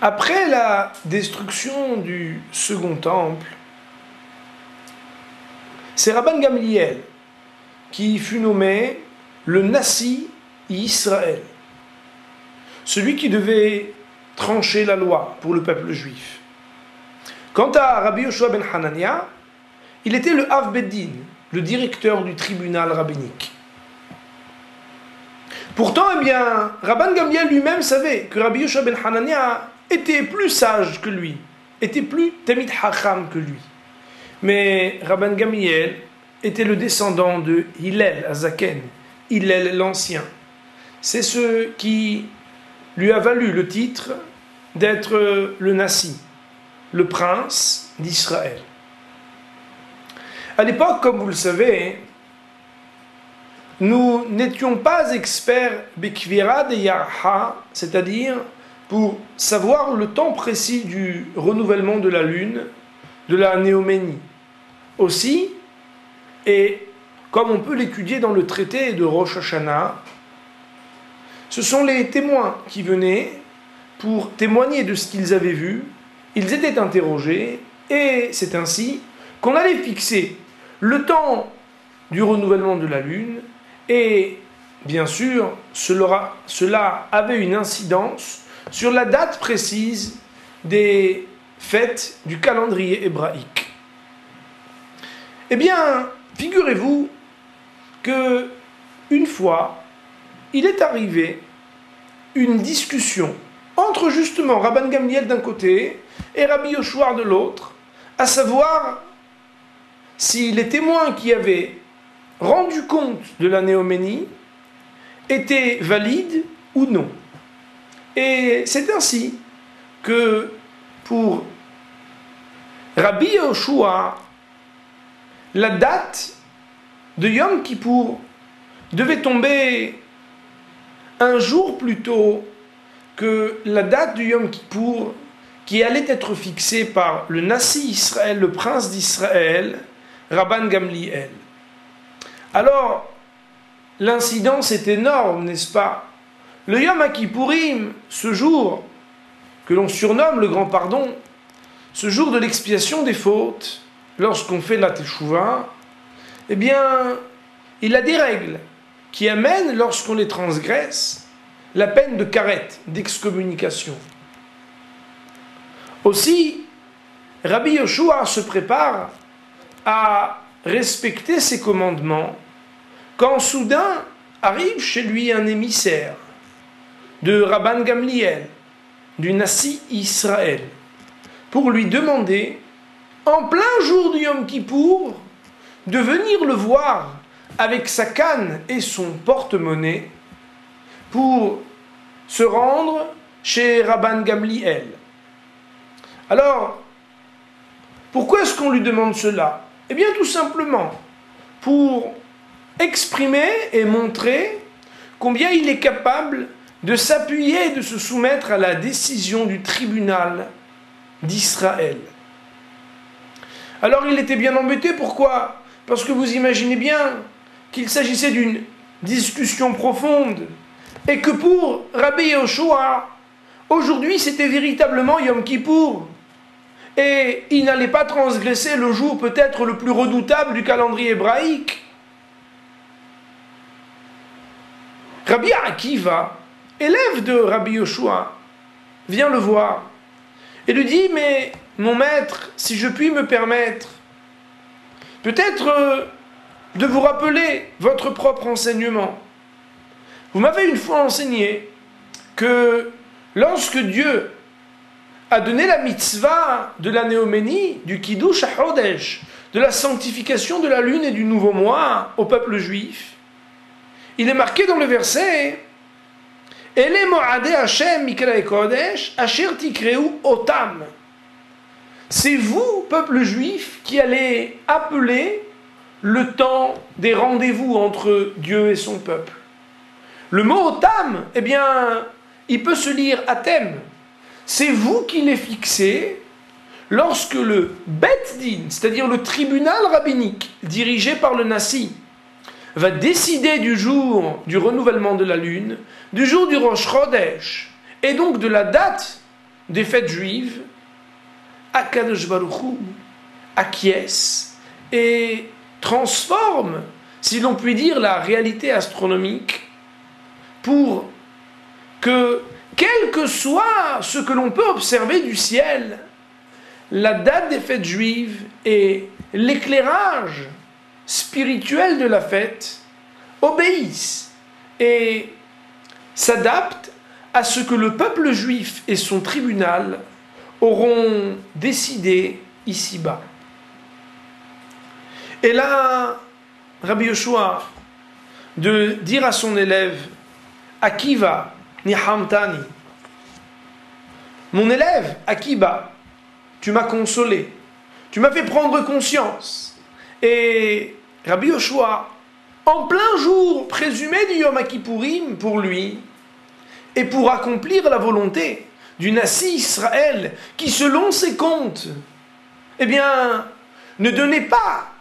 Après la destruction du second temple, c'est Rabban Gamliel qui fut nommé le Nassi Israël, celui qui devait trancher la loi pour le peuple juif. Quant à Rabbi Yoshua ben Hanania, il était le Av Beddin, le directeur du tribunal rabbinique. Pourtant, Rabban Gamliel lui-même savait que Rabbi Yoshua ben Hanania était plus sage que lui, était plus Tamid Hacham que lui. Mais Rabban Gamliel était le descendant de Hillel Azaken, Hillel l'Ancien. C'est ce qui lui a valu le titre d'être le Nassi, le prince d'Israël. À l'époque, comme vous le savez, nous n'étions pas experts Bekvira de Yarha, c'est-à-dire pour savoir le temps précis du renouvellement de la lune, de la néoménie. Aussi, et comme on peut l'étudier dans le traité de Rosh Hashanah, ce sont les témoins qui venaient pour témoigner de ce qu'ils avaient vu. Ils étaient interrogés et c'est ainsi qu'on allait fixer le temps du renouvellement de la lune et bien sûr cela avait une incidence sur la date précise des fêtes du calendrier hébraïque. Eh bien, figurez-vous que une fois, il est arrivé une discussion entre justement Rabban Gamliel d'un côté et Rabbi Yoshua de l'autre, à savoir si les témoins qui avaient rendu compte de la néoménie étaient valides ou non. Et c'est ainsi que pour Rabbi Yoshua, la date de Yom Kippour devait tomber un jour plus tôt que la date du Yom Kippour qui allait être fixée par le Nassi Israël, le prince d'Israël, Rabban Gamliel. Alors, l'incidence est énorme, n'est-ce pas? Le Yom Kippourim, ce jour que l'on surnomme le grand pardon, ce jour de l'expiation des fautes, lorsqu'on fait la Teshuvah, eh bien, il a des règles qui amènent, lorsqu'on les transgresse, la peine de karet, d'excommunication. Aussi, Rabbi Yoshua se prépare à respecter ses commandements quand soudain arrive chez lui un émissaire de Rabban Gamliel, du Nassi Israël, pour lui demander, en plein jour du Yom Kippour, de venir le voir avec sa canne et son porte-monnaie pour se rendre chez Rabban Gamliel. Alors, pourquoi est-ce qu'on lui demande cela? Eh bien, tout simplement pour exprimer et montrer combien il est capable de s'appuyer et de se soumettre à la décision du tribunal d'Israël. Alors il était bien embêté, pourquoi? Parce que vous imaginez bien qu'il s'agissait d'une discussion profonde et que pour Rabbi Yoshua, aujourd'hui c'était véritablement Yom Kippour et il n'allait pas transgresser le jour peut-être le plus redoutable du calendrier hébraïque. Rabbi Akiva, élève de Rabbi Yoshua, vient le voir et lui dit: mais mon maître, si je puis me permettre, peut-être de vous rappeler votre propre enseignement. Vous m'avez une fois enseigné que lorsque Dieu a donné la mitzvah de la néoménie, du Kiddush HaChodesh, de la sanctification de la lune et du nouveau mois au peuple juif, il est marqué dans le verset: Ele mo'adeh Hashem mikrei kodesh asher tikreu otam. C'est vous, peuple juif, qui allez appeler le temps des rendez-vous entre Dieu et son peuple. Le mot otam, eh bien, il peut se lire atem. C'est vous qui les fixez lorsque le Bet Din, c'est-à-dire le tribunal rabbinique dirigé par le Nassi, va décider du jour du renouvellement de la lune, du jour du Rosh Chodesh, et donc de la date des fêtes juives, Akadosh Baruch Hu acquiesce et transforme, si l'on peut dire, la réalité astronomique pour que, quel que soit ce que l'on peut observer du ciel, la date des fêtes juives et l'éclairage spirituel de la fête obéissent et s'adaptent à ce que le peuple juif et son tribunal auront décidé ici-bas. Et là, Rabbi Yoshua, de dire à son élève, Akiva, Nihamtani, mon élève, Akiba, tu m'as consolé, tu m'as fait prendre conscience. Et Rabbi Yoshua, en plein jour présumé du Yom Kippourim pour lui, et pour accomplir la volonté du Nassi Israël, qui selon ses comptes, eh bien, ne donnait pas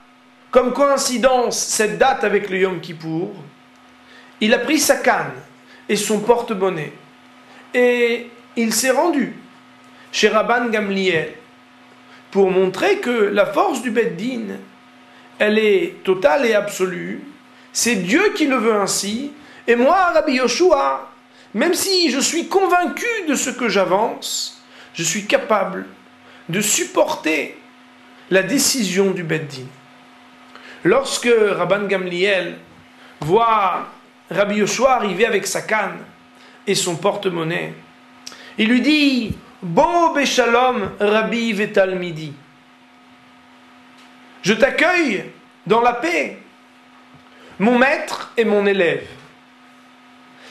comme coïncidence cette date avec le Yom Kippour, il a pris sa canne et son porte-bonnet, et il s'est rendu chez Rabban Gamliel pour montrer que la force du Beth Din, elle est totale et absolue, c'est Dieu qui le veut ainsi, et moi, Rabbi Yoshua, même si je suis convaincu de ce que j'avance, je suis capable de supporter la décision du Beth Din. Lorsque Rabban Gamliel voit Rabbi Yoshua arriver avec sa canne et son porte-monnaie, il lui dit « Bo beshalom Rabbi vetalmidi » « Je t'accueille dans la paix, mon maître et mon élève. »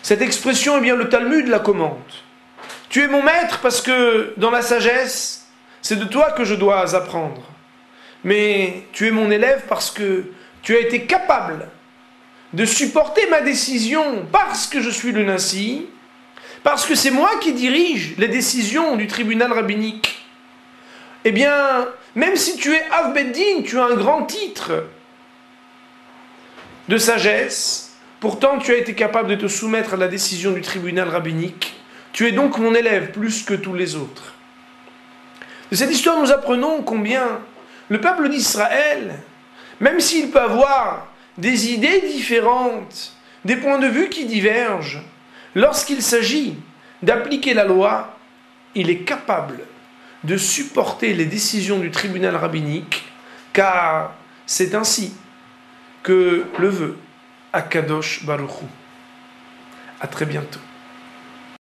Cette expression, eh bien, le Talmud la commente. Tu es mon maître parce que dans la sagesse, c'est de toi que je dois apprendre. Mais tu es mon élève parce que tu as été capable de supporter ma décision parce que je suis le Nassi, parce que c'est moi qui dirige les décisions du tribunal rabbinique. Eh bien, même si tu es Av Beth Din, tu as un grand titre de sagesse, pourtant tu as été capable de te soumettre à la décision du tribunal rabbinique. Tu es donc mon élève plus que tous les autres. De cette histoire, nous apprenons combien le peuple d'Israël, même s'il peut avoir des idées différentes, des points de vue qui divergent, lorsqu'il s'agit d'appliquer la loi, il est capable de supporter les décisions du tribunal rabbinique, car c'est ainsi que le veut Akadosh Baruch Hu. À très bientôt.